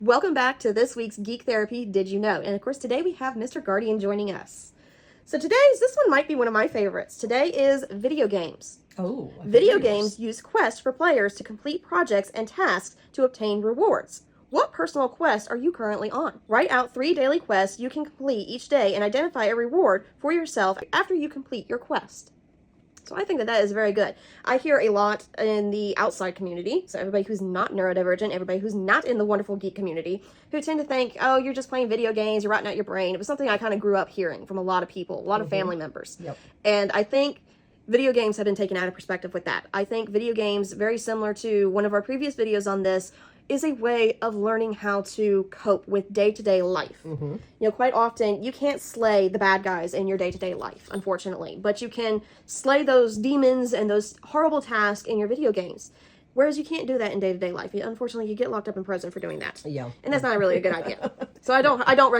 Welcome back to this week's Geek Therapy Did You Know? And of course, today we have Mr. Guardian joining us. So this one might be one of my favorites. Today is video games. Oh, video games use quests for players to complete projects and tasks to obtain rewards. What personal quest are you currently on? Write out 3 daily quests you can complete each day and identify a reward for yourself after you complete your quest. So I think that is very good. I hear a lot in the outside community, so everybody who's not neurodivergent, everybody who's not in the wonderful geek community, who tend to think, oh, you're just playing video games, you're rotting out your brain. It was something I kind of grew up hearing from a lot of people, a lot of family members. Yep. And I think video games have been taken out of perspective with that. I think video games, very similar to one of our previous videos on this, is a way of learning how to cope with day-to-day life. You know, quite often, you can't slay the bad guys in your day-to-day life, unfortunately, but you can slay those demons and those horrible tasks in your video games. Whereas you can't do that in day-to-day life. Unfortunately, you get locked up in prison for doing that. Yeah. And that's not really a good idea. So I don't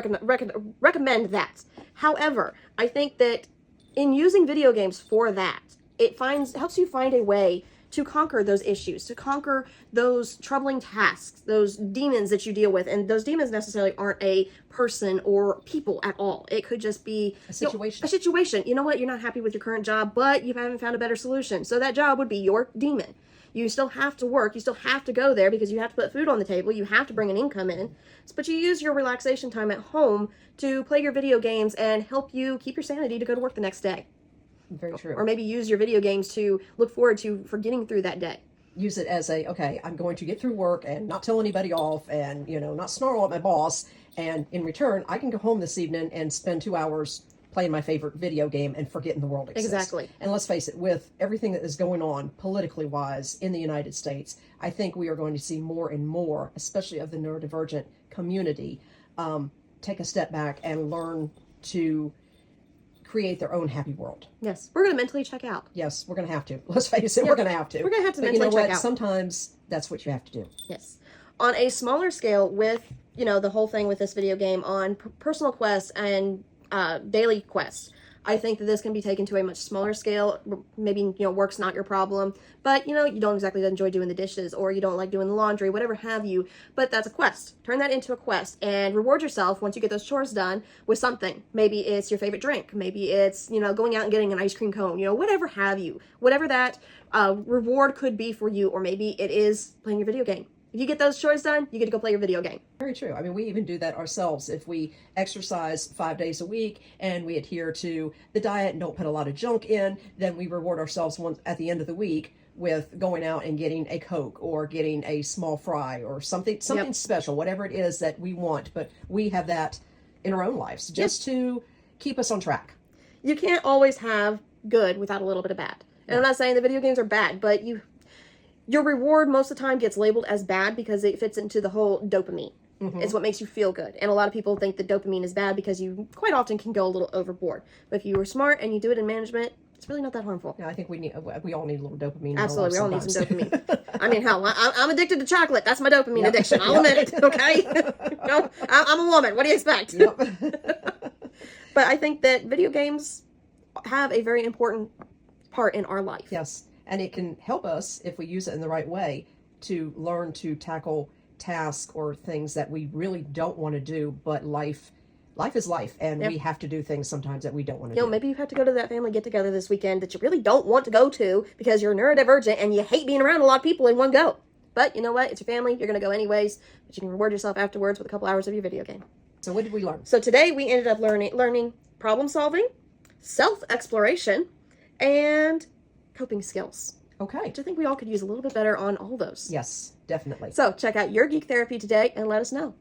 recommend that. However, I think that in using video games for that, it helps you find a way to conquer those issues, to conquer those troubling tasks, those demons that you deal with. And those demons necessarily aren't a person or people at all. It could just be a situation. A situation. You know what? You're not happy with your current job, but you haven't found a better solution. So that job would be your demon. You still have to work. You still have to go there because you have to put food on the table. You have to bring an income in. But you use your relaxation time at home to play your video games and help you keep your sanity to go to work the next day. Very true. Or maybe use your video games to look forward to for getting through that day. Use it as okay, I'm going to get through work and not tell anybody off and, not snarl at my boss. And in return, I can go home this evening and spend 2 hours playing my favorite video game and forgetting the world exists. Exactly. And let's face it, with everything that is going on politically wise in the United States, I think we are going to see more and more, especially of the neurodivergent community, take a step back and learn to create their own happy world. Yes, we're going to mentally check out. Yes, we're going to have to. Let's face it, we're going to have to. We're going to have to but mentally check out. Sometimes that's what you have to do. Yes. On a smaller scale with, the whole thing with this video game on personal quests and daily quests, I think that this can be taken to a much smaller scale. Maybe, work's not your problem, but, you don't exactly enjoy doing the dishes or you don't like doing the laundry, whatever have you, but that's a quest. Turn that into a quest and reward yourself once you get those chores done with something. Maybe it's your favorite drink. Maybe it's, going out and getting an ice cream cone, whatever have you. Whatever that reward could be for you, or maybe it is playing your video game. If you get those chores done, you get to go play your video game. Very true. I mean, we even do that ourselves. If we exercise 5 days a week and we adhere to the diet and don't put a lot of junk in, then we reward ourselves at the end of the week with going out and getting a Coke or getting a small fry or something special, whatever it is that we want. But we have that in our own lives just to keep us on track. You can't always have good without a little bit of bad. And I'm not saying the video games are bad, but your reward most of the time gets labeled as bad because it fits into the whole dopamine. It's what makes you feel good. And a lot of people think that dopamine is bad because you quite often can go a little overboard. But if you were smart and you do it in management, it's really not that harmful. Yeah, I think we all need a little dopamine. Absolutely, we all need some dopamine. I mean, hell, I'm addicted to chocolate. That's my dopamine addiction. I'll admit it, okay? I'm a woman. What do you expect? Yep. But I think that video games have a very important part in our life. Yes. And it can help us, if we use it in the right way, to learn to tackle tasks or things that we really don't want to do, but life is life, and we have to do things sometimes that we don't want to do. Maybe you have to go to that family get-together this weekend that you really don't want to go to because you're neurodivergent and you hate being around a lot of people in one go. But you know what? It's your family. You're going to go anyways, but you can reward yourself afterwards with a couple hours of your video game. So what did we learn? So today we ended up learning problem solving, self-exploration, and coping skills. Okay. Which I think we all could use a little bit better on all those. Yes, definitely. So check out your Geek Therapy today and let us know.